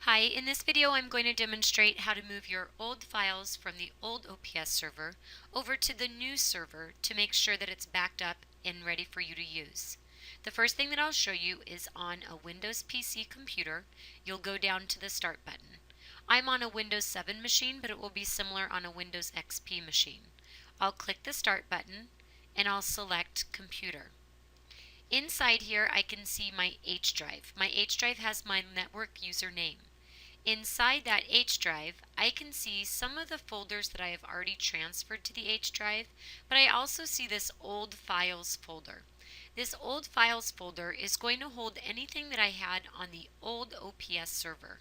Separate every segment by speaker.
Speaker 1: Hi, in this video I'm going to demonstrate how to move your old files from the old OPS server over to the new server to make sure that it's backed up and ready for you to use. The first thing that I'll show you is on a Windows PC computer. You'll go down to the Start button. I'm on a Windows 7 machine, but it will be similar on a Windows XP machine. I'll click the Start button and I'll select Computer. Inside here I can see my H drive. My H drive has my network username. Inside that H drive, I can see some of the folders that I have already transferred to the H drive, but I also see this old files folder. This old files folder is going to hold anything that I had on the old OPS server.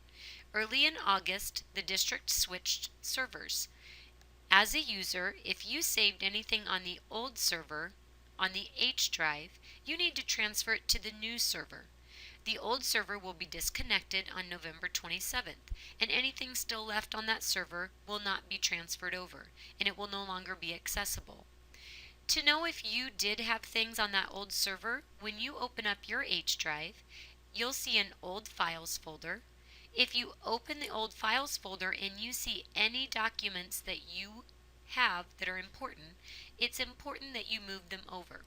Speaker 1: Early in August, the district switched servers. As a user, if you saved anything on the old server, on the H drive, you need to transfer it to the new server. The old server will be disconnected on November 27th, and anything still left on that server will not be transferred over, and it will no longer be accessible. To know if you did have things on that old server, when you open up your H drive, you'll see an old files folder. If you open the old files folder and you see any documents that you have that are important, it's important that you move them over.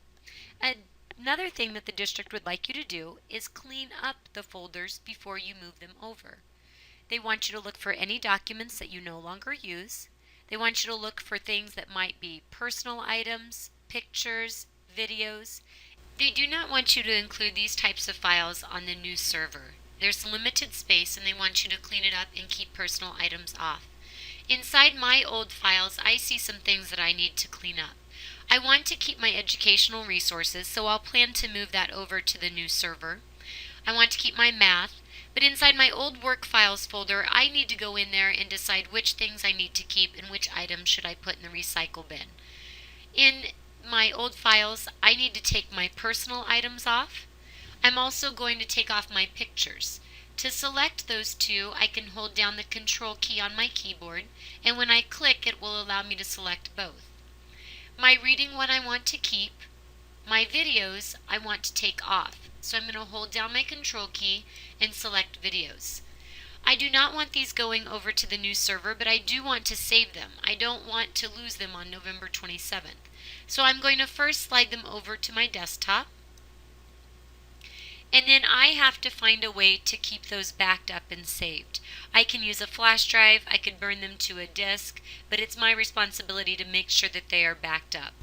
Speaker 1: Another thing that the district would like you to do is clean up the folders before you move them over. They want you to look for any documents that you no longer use. They want you to look for things that might be personal items, pictures, videos. They do not want you to include these types of files on the new server. There's limited space and they want you to clean it up and keep personal items off. Inside my old files, I see some things that I need to clean up. I want to keep my educational resources, so I'll plan to move that over to the new server. I want to keep my math, but inside my old work files folder, I need to go in there and decide which things I need to keep and which items should I put in the recycle bin. In my old files, I need to take my personal items off. I'm also going to take off my pictures. To select those two, I can hold down the Control key on my keyboard, and when I click, it will allow me to select both. My reading one I want to keep. My videos I want to take off. So I'm going to hold down my Control key and select videos. I do not want these going over to the new server, but I do want to save them. I don't want to lose them on November 27th. So I'm going to first slide them over to my desktop. And then I have to find a way to keep those backed up and saved. I can use a flash drive, I could burn them to a disk, but it's my responsibility to make sure that they are backed up.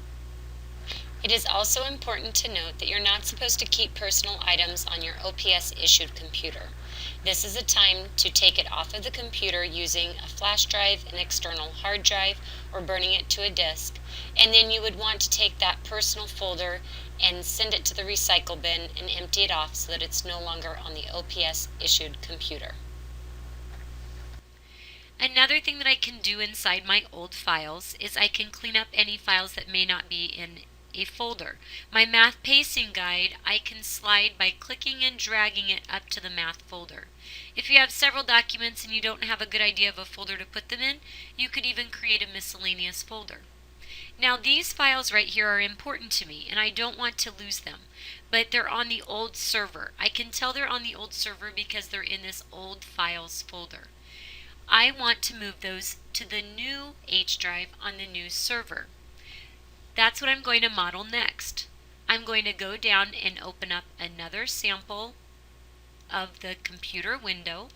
Speaker 1: It is also important to note that you're not supposed to keep personal items on your OPS issued computer. This is a time to take it off of the computer using a flash drive, an external hard drive, or burning it to a disk. And then you would want to take that personal folder and send it to the recycle bin and empty it off so that it's no longer on the OPS issued computer. Another thing that I can do inside my old files is I can clean up any files that may not be in a folder. My math pacing guide I can slide by clicking and dragging it up to the math folder. If you have several documents and you don't have a good idea of a folder to put them in, you could even create a miscellaneous folder. Now these files right here are important to me and I don't want to lose them, but they're on the old server. I can tell they're on the old server because they're in this old files folder. I want to move those to the new H drive on the new server. That's what I'm going to model next. I'm going to go down and open up another sample of the computer window.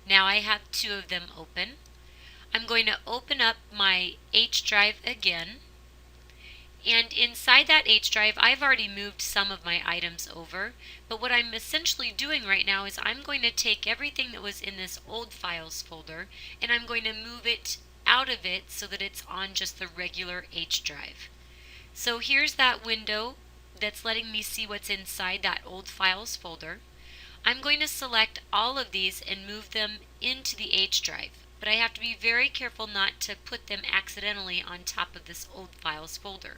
Speaker 1: Now I have two of them open. I'm going to open up my H drive again. And inside that H drive, I've already moved some of my items over, but what I'm essentially doing right now is I'm going to take everything that was in this old files folder and I'm going to move it out of it so that it's on just the regular H drive. So here's that window that's letting me see what's inside that old files folder. I'm going to select all of these and move them into the H drive, but I have to be very careful not to put them accidentally on top of this old files folder.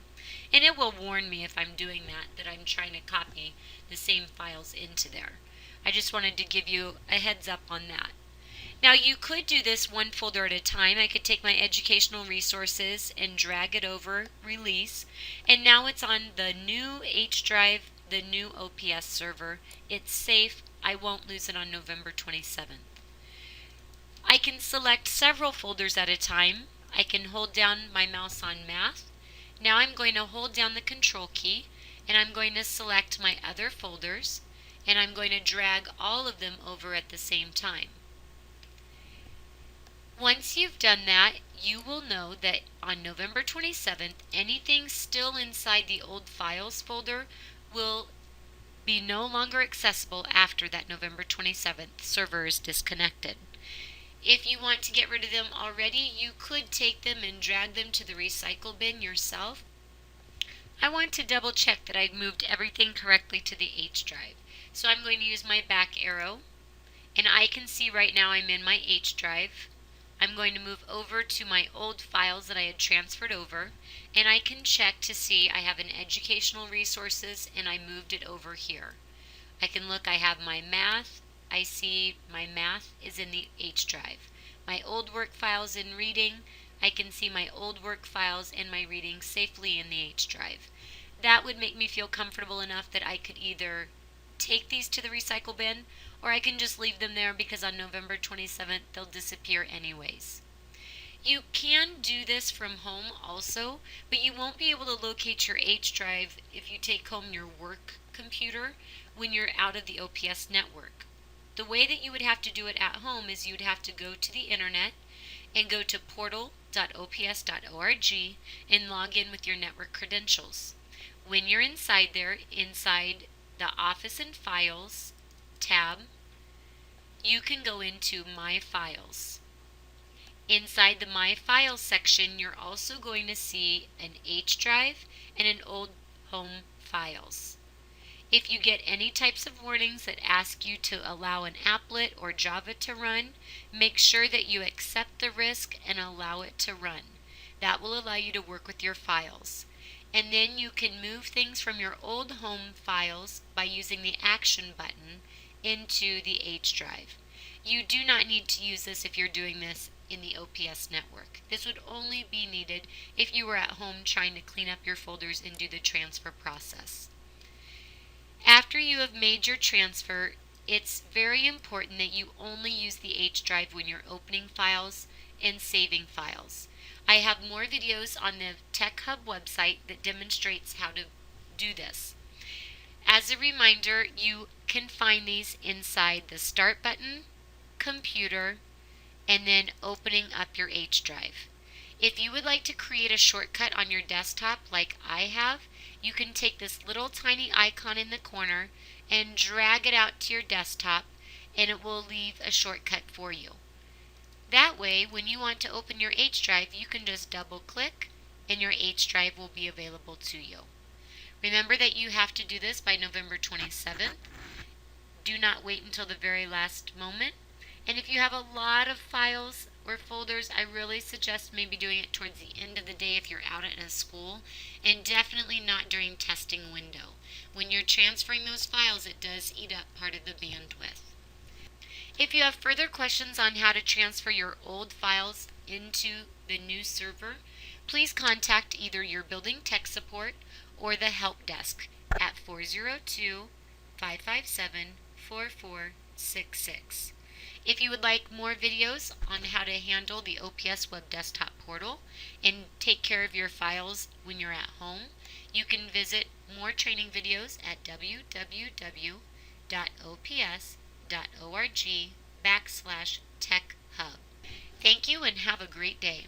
Speaker 1: And it will warn me if I'm doing that I'm trying to copy the same files into there. I just wanted to give you a heads up on that. Now you could do this one folder at a time. I could take my educational resources and drag it over, release, and now it's on the new H drive, the new OPS server. It's safe. I won't lose it on November 27th. I can select several folders at a time. I can hold down my mouse on Math. Now I'm going to hold down the Control key and I'm going to select my other folders and I'm going to drag all of them over at the same time. Once you've done that, you will know that on November 27th, anything still inside the old files folder will be no longer accessible after that November 27th server is disconnected. If you want to get rid of them already, you could take them and drag them to the recycle bin yourself. I want to double check that I've moved everything correctly to the H drive. So I'm going to use my back arrow, and I can see right now I'm in my H drive. I'm going to move over to my old files that I had transferred over, and I can check to see I have an educational resources and I moved it over here. I can look, I have my math. I see my math is in the H drive. My old work files in reading, I can see my old work files and my reading safely in the H drive. That would make me feel comfortable enough that I could either take these to the recycle bin or I can just leave them there because on November 27th they'll disappear anyways. You can do this from home also, but you won't be able to locate your H drive if you take home your work computer when you're out of the OPS network. The way that you would have to do it at home is you'd have to go to the internet and go to portal.ops.org and log in with your network credentials. When you're inside there, inside the Office and Files tab, you can go into My Files. Inside the My Files section, you're also going to see an H drive and an old home files. If you get any types of warnings that ask you to allow an applet or Java to run, make sure that you accept the risk and allow it to run. That will allow you to work with your files. And then you can move things from your old home files by using the action button into the H drive. You do not need to use this if you're doing this in the OPS network. This would only be needed if you were at home trying to clean up your folders and do the transfer process. After you have made your transfer, it's very important that you only use the H drive when you're opening files and saving files. I have more videos on the Tech Hub website that demonstrates how to do this. As a reminder, you can find these inside the Start button, Computer, and then opening up your H drive. If you would like to create a shortcut on your desktop like I have, you can take this little tiny icon in the corner and drag it out to your desktop and it will leave a shortcut for you. That way, when you want to open your H drive, you can just double click and your H drive will be available to you. Remember that you have to do this by November 27th. Do not wait until the very last moment. And if you have a lot of files or folders, I really suggest maybe doing it towards the end of the day if you're out at a school, and definitely not during testing window. When you're transferring those files, it does eat up part of the bandwidth. If you have further questions on how to transfer your old files into the new server, please contact either your building tech support or the help desk at 402-557-4466. If you would like more videos on how to handle the OPS Web Desktop Portal and take care of your files when you're at home, you can visit more training videos at www.ops.org/TechHub. Thank you and have a great day.